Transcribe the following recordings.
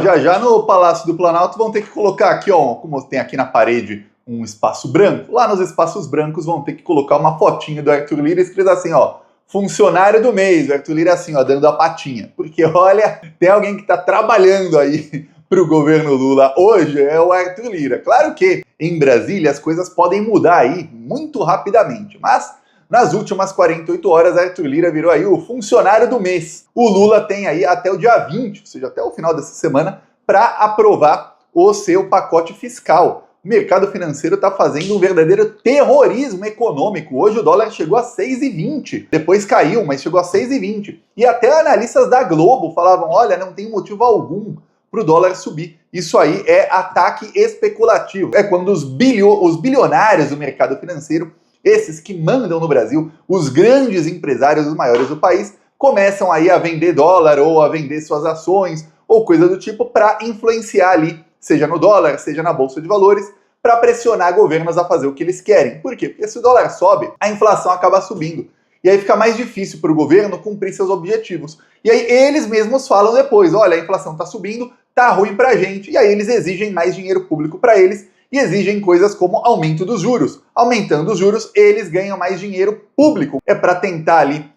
Já já no Palácio do Planalto vão ter que colocar aqui, ó, como tem aqui na parede um espaço branco, lá nos espaços brancos vão ter que colocar uma fotinha do Arthur Lira escrito assim, ó, funcionário do mês, o Arthur Lira assim, ó, dando a patinha. Porque, olha, tem alguém que tá trabalhando aí pro governo Lula hoje, é o Arthur Lira. Claro que em Brasília as coisas podem mudar aí muito rapidamente, mas nas últimas 48 horas, Arthur Lira virou aí o funcionário do mês. O Lula tem aí até o dia 20, ou seja, até o final dessa semana, para aprovar o seu pacote fiscal. O mercado financeiro está fazendo um verdadeiro terrorismo econômico. Hoje o dólar chegou a 6,20. Depois caiu, mas chegou a 6,20. E até analistas da Globo falavam, olha, não tem motivo algum para o dólar subir. Isso aí é ataque especulativo. É quando os bilionários do mercado financeiro, esses que mandam no Brasil, os grandes empresários, os maiores do país, começam aí a vender dólar ou a vender suas ações ou coisa do tipo para influenciar ali, seja no dólar, seja na bolsa de valores, para pressionar governos a fazer o que eles querem. Por quê? Porque se o dólar sobe, a inflação acaba subindo. E aí fica mais difícil para o governo cumprir seus objetivos. E aí eles mesmos falam depois, olha, a inflação está subindo, tá ruim para a gente. E aí eles exigem mais dinheiro público para eles e exigem coisas como aumento dos juros. Aumentando os juros, eles ganham mais dinheiro público. É para tentar ali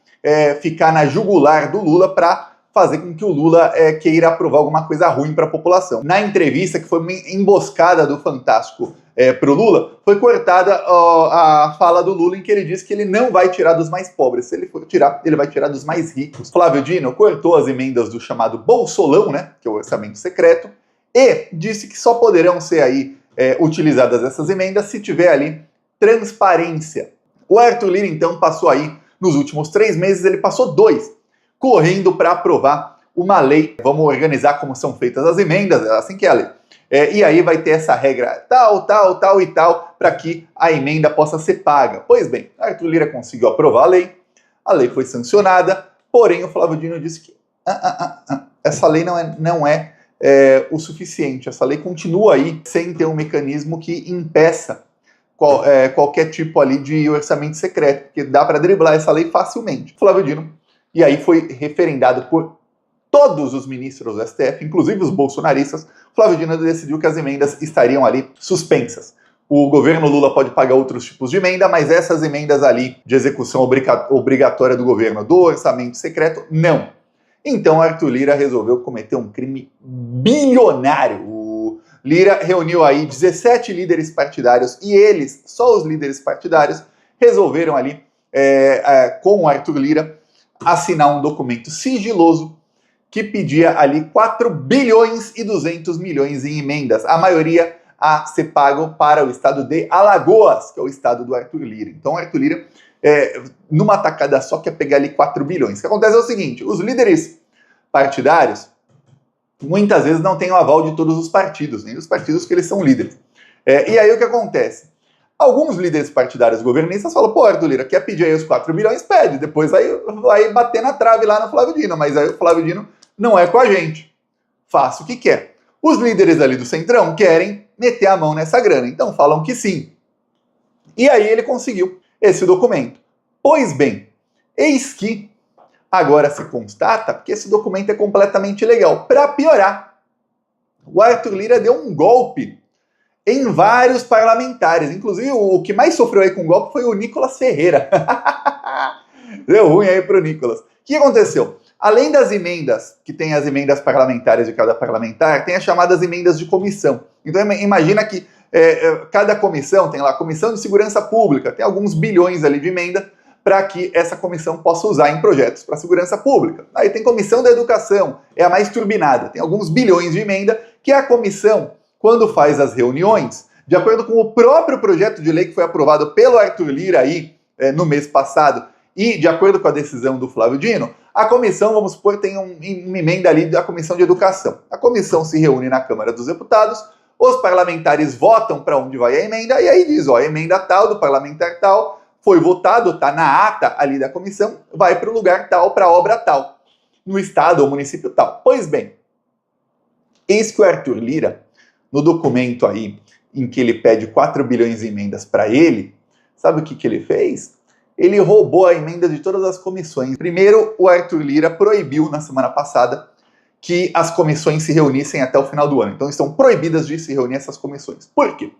ficar na jugular do Lula para fazer com que o Lula queira aprovar alguma coisa ruim para a população. Na entrevista, que foi uma emboscada do Fantástico para o Lula, foi cortada a fala do Lula em que ele disse que ele não vai tirar dos mais pobres. Se ele for tirar, ele vai tirar dos mais ricos. Flávio Dino cortou as emendas do chamado Bolsolão, né, que é o orçamento secreto, e disse que só poderão ser aí utilizadas essas emendas se tiver ali transparência. O Arthur Lira, então, passou aí, nos últimos 3 meses, ele passou 2, correndo para aprovar uma lei. Vamos organizar como são feitas as emendas, é assim que é a lei. E aí vai ter essa regra tal, tal e tal, para que a emenda possa ser paga. Pois bem, Arthur Lira conseguiu aprovar a lei foi sancionada, porém o Flávio Dino disse que essa lei não é o suficiente. Essa lei continua aí sem ter um mecanismo que impeça qualquer tipo ali de orçamento secreto, porque dá para driblar essa lei facilmente. Flávio Dino, e aí foi referendado por todos os ministros do STF, inclusive os bolsonaristas. Flávio Dino decidiu que as emendas estariam ali suspensas. O governo Lula pode pagar outros tipos de emenda, mas essas emendas ali de execução obrigatória do governo do orçamento secreto, não. Então Arthur Lira resolveu cometer um crime bilionário. O Lira reuniu aí 17 líderes partidários e eles, só os líderes partidários, resolveram ali, com o Arthur Lira, assinar um documento sigiloso que pedia ali 4 bilhões e 200 milhões em emendas, a maioria a ser pago para o estado de Alagoas, que é o estado do Arthur Lira. Então, Arthur Lira, numa tacada só, quer pegar ali 4 bilhões. O que acontece é o seguinte, os líderes partidários, muitas vezes não têm o aval de todos os partidos, nem dos partidos que eles são líderes. E aí o que acontece? Alguns líderes partidários governistas falam, pô, Arthur Lira, quer pedir aí os 4 bilhões? Pede, depois vai bater na trave lá no Flávio Dino, mas aí o Flávio Dino não é com a gente. Faça o que quer. Os líderes ali do Centrão querem meter a mão nessa grana, então falam que sim. E aí ele conseguiu esse documento. Pois bem, eis que agora se constata que esse documento é completamente ilegal. Para piorar, o Arthur Lira deu um golpe em vários parlamentares. Inclusive, o que mais sofreu aí com o golpe foi o Nicolas Ferreira. Deu ruim aí pro Nicolas. O que aconteceu? Além das emendas, que tem as emendas parlamentares de cada parlamentar, tem as chamadas emendas de comissão. Então imagina que cada comissão tem lá a Comissão de Segurança Pública, tem alguns bilhões ali de emenda para que essa comissão possa usar em projetos para segurança pública. Aí tem Comissão da Educação, é a mais turbinada, tem alguns bilhões de emenda que a comissão, quando faz as reuniões, de acordo com o próprio projeto de lei que foi aprovado pelo Arthur Lira aí no mês passado, e de acordo com a decisão do Flávio Dino, a comissão, vamos supor, tem uma emenda ali da Comissão de Educação. A comissão se reúne na Câmara dos Deputados, os parlamentares votam para onde vai a emenda, e aí diz, ó, a emenda tal, do parlamentar tal, foi votado, está na ata ali da comissão, vai para o lugar tal, para a obra tal, no estado ou município tal. Pois bem, eis que o Arthur Lira, no documento aí, em que ele pede 4 bilhões em emendas para ele, sabe o que ele fez? Ele roubou a emenda de todas as comissões. Primeiro, o Arthur Lira proibiu, na semana passada, que as comissões se reunissem até o final do ano. Então estão proibidas de se reunir essas comissões. Por quê?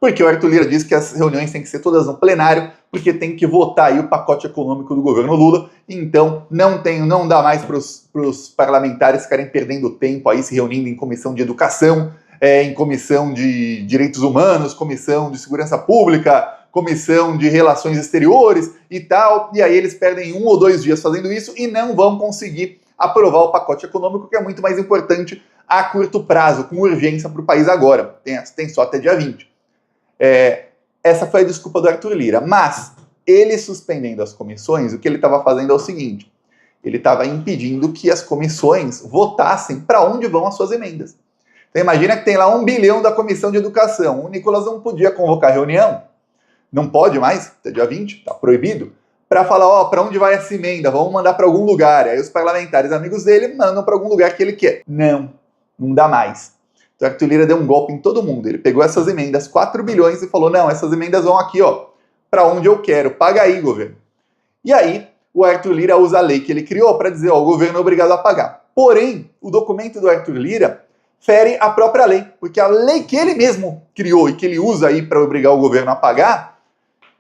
Porque o Arthur Lira diz que as reuniões têm que ser todas no plenário, porque tem que votar aí o pacote econômico do governo Lula, então não dá mais para os parlamentares ficarem perdendo tempo aí se reunindo em comissão de educação, em comissão de direitos humanos, comissão de segurança pública, comissão de relações exteriores e tal, e aí eles perdem 1 ou 2 dias fazendo isso e não vão conseguir aprovar o pacote econômico, que é muito mais importante a curto prazo, com urgência para o país agora. Tem só até dia 20. Essa foi a desculpa do Arthur Lira. Mas, ele suspendendo as comissões, o que ele estava fazendo é o seguinte: ele estava impedindo que as comissões votassem para onde vão as suas emendas. Então imagina que tem lá 1 bilhão da Comissão de Educação. O Nicolas não podia convocar reunião, não pode mais, até dia 20, está proibido, para falar, para onde vai essa emenda? Vamos mandar para algum lugar. Aí os parlamentares amigos dele mandam para algum lugar que ele quer. Não dá mais. Então Arthur Lira deu um golpe em todo mundo. Ele pegou essas emendas, 4 bilhões, e falou, não, essas emendas vão aqui, para onde eu quero. Paga aí, governo. E aí, o Arthur Lira usa a lei que ele criou para dizer, o governo é obrigado a pagar. Porém, o documento do Arthur Lira fere a própria lei, porque a lei que ele mesmo criou e que ele usa aí para obrigar o governo a pagar,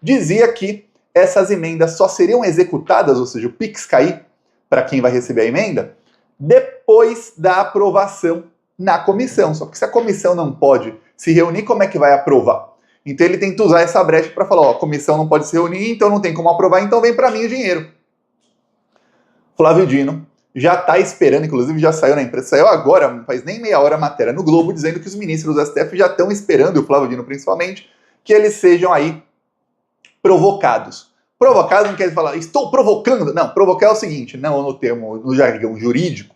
dizia que essas emendas só seriam executadas, ou seja, o PIX cair para quem vai receber a emenda, depois da aprovação na comissão. Só que se a comissão não pode se reunir, como é que vai aprovar? Então ele tenta usar essa brecha para falar, a comissão não pode se reunir, então não tem como aprovar, então vem para mim o dinheiro. Flávio Dino já está esperando, inclusive já saiu na imprensa, saiu agora, não faz nem meia hora a matéria no Globo, dizendo que os ministros do STF já estão esperando, e o Flávio Dino principalmente, que eles sejam aí provocados. Provocado não quer falar, estou provocando. Não, provocar é o seguinte, não no jargão jurídico.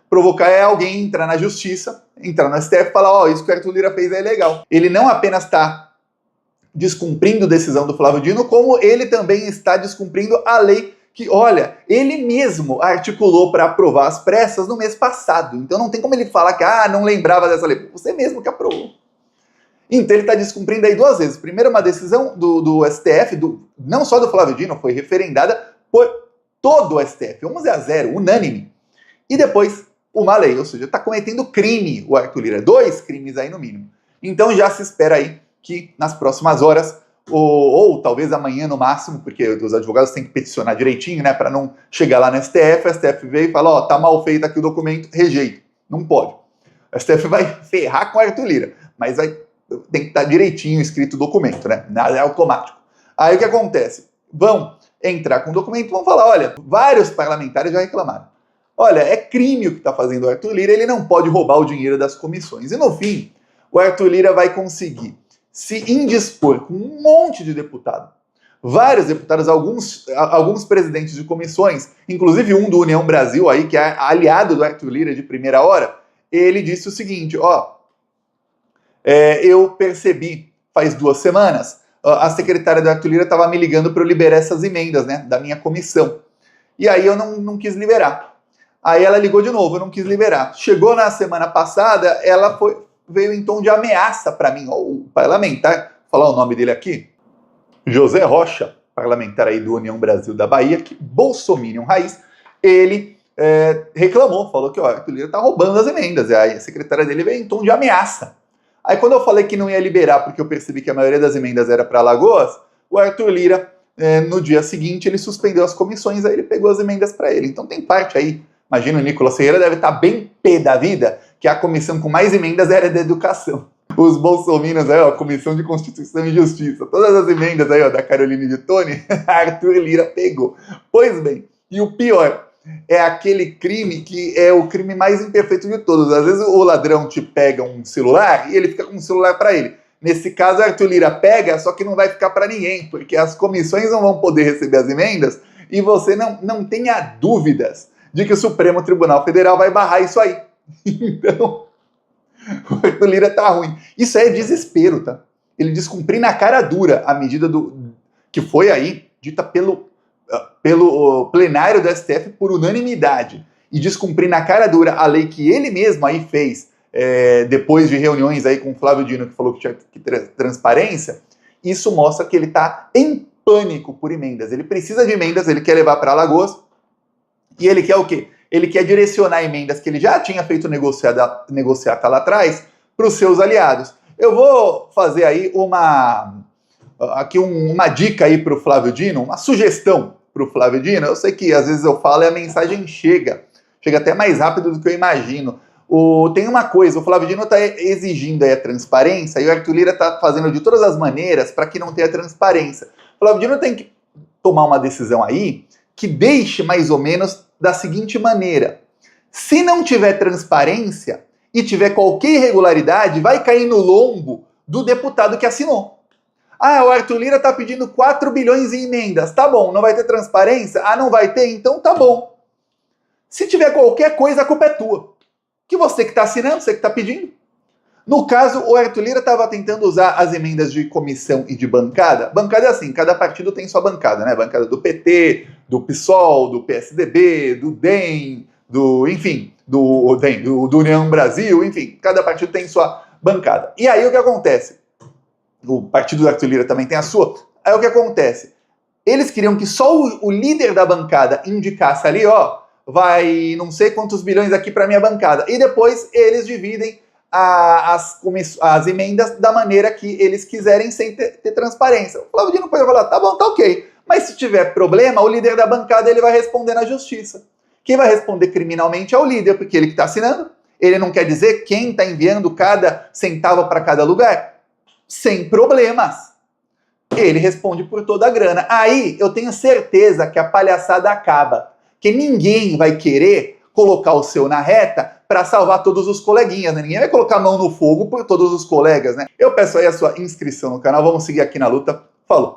Provocar é alguém entrar na justiça, entrar no STF e falar, isso que o Arthur Lira fez é ilegal. Ele não apenas está descumprindo a decisão do Flávio Dino, como ele também está descumprindo a lei que, ele mesmo articulou para aprovar as pressas no mês passado. Então não tem como ele falar que, não lembrava dessa lei. Você mesmo que aprovou. Então ele está descumprindo aí 2 vezes. Primeiro, uma decisão do STF, não só do Flávio Dino, foi referendada por todo o STF, 11-0, unânime. E depois, uma lei, ou seja, está cometendo crime o Arthur Lira, 2 crimes aí no mínimo. Então já se espera aí que nas próximas horas, ou talvez amanhã no máximo, porque os advogados têm que peticionar direitinho, né, para não chegar lá no STF, o STF veio e fala, tá mal feito aqui o documento, rejeito. Não pode. O STF vai ferrar com o Arthur Lira, mas tem que estar direitinho escrito o documento, né? Nada é automático. Aí o que acontece? Vão entrar com o documento, vão falar, vários parlamentares já reclamaram. É crime o que está fazendo o Arthur Lira, ele não pode roubar o dinheiro das comissões. E no fim, o Arthur Lira vai conseguir se indispor com um monte de deputado. Vários deputados, alguns presidentes de comissões, inclusive um do União Brasil aí, que é aliado do Arthur Lira de primeira hora, ele disse o seguinte, eu percebi faz 2 semanas, a secretária do Arthur Lira estava me ligando para eu liberar essas emendas, né, da minha comissão. E aí eu não quis liberar. Aí ela ligou de novo, eu não quis liberar. Chegou na semana passada, ela veio em tom de ameaça para mim, o parlamentar, vou falar o nome dele aqui, José Rocha, parlamentar aí do União Brasil da Bahia, que bolsominion raiz, ele reclamou, falou que o Arthur Lira está roubando as emendas. E aí a secretária dele veio em tom de ameaça. Aí quando eu falei que não ia liberar, porque eu percebi que a maioria das emendas era para Alagoas, o Arthur Lira, no dia seguinte, ele suspendeu as comissões, aí ele pegou as emendas para ele. Então tem parte aí, imagina o Nicolas Ferreira deve estar bem pé da vida, que a comissão com mais emendas era da educação. Os bolsominions aí, a Comissão de Constituição e Justiça, todas as emendas aí, da Caroline de Tony, Arthur Lira pegou. Pois bem, e o pior, é aquele crime que é o crime mais imperfeito de todos. Às vezes o ladrão te pega um celular e ele fica com um celular para ele. Nesse caso, Arthur Lira pega, só que não vai ficar para ninguém, porque as comissões não vão poder receber as emendas e você não tenha dúvidas de que o Supremo Tribunal Federal vai barrar isso aí. Então, o Arthur Lira tá ruim. Isso é desespero, tá? Ele descumprir na cara dura a medida que foi aí dita pelo plenário do STF por unanimidade e descumprir na cara dura a lei que ele mesmo aí fez depois de reuniões aí com o Flávio Dino, que falou que tinha que ter transparência. Isso mostra que ele está em pânico por emendas. Ele precisa de emendas, ele quer levar para Alagoas e ele quer o quê? Ele quer direcionar emendas que ele já tinha feito negociata lá atrás para os seus aliados. Eu vou fazer aí uma dica aí para o Flávio Dino, uma sugestão para o Flávio Dino. Eu sei que às vezes eu falo e a mensagem chega até mais rápido do que eu imagino. Tem uma coisa, o Flávio Dino está exigindo aí a transparência e o Arthur Lira está fazendo de todas as maneiras para que não tenha transparência. O Flávio Dino tem que tomar uma decisão aí que deixe mais ou menos da seguinte maneira: se não tiver transparência e tiver qualquer irregularidade, vai cair no lombo do deputado que assinou. Ah, o Arthur Lira está pedindo 4 bilhões em emendas. Tá bom, não vai ter transparência? Ah, não vai ter? Então tá bom. Se tiver qualquer coisa, a culpa é tua. Que você que está assinando, você que está pedindo. No caso, o Arthur Lira estava tentando usar as emendas de comissão e de bancada. Bancada é assim, cada partido tem sua bancada, né? Bancada do PT, do PSOL, do PSDB, do DEM, do União Brasil, enfim, cada partido tem sua bancada. E aí o que acontece? O partido do Arthur Lira também tem a sua. Aí o que acontece? Eles queriam que só o líder da bancada indicasse ali, ó, vai não sei quantos bilhões aqui para minha bancada. E depois eles dividem as emendas da maneira que eles quiserem sem ter transparência. O Flávio Dino pode falar, tá bom, tá ok. Mas se tiver problema, o líder da bancada ele vai responder na justiça. Quem vai responder criminalmente é o líder, porque ele que está assinando. Ele não quer dizer quem está enviando cada centavo para cada lugar. Sem problemas. Ele responde por toda a grana. Aí eu tenho certeza que a palhaçada acaba. Que ninguém vai querer colocar o seu na reta para salvar todos os coleguinhas, né? Ninguém vai colocar a mão no fogo por todos os colegas, né? Eu peço aí a sua inscrição no canal. Vamos seguir aqui na luta. Falou!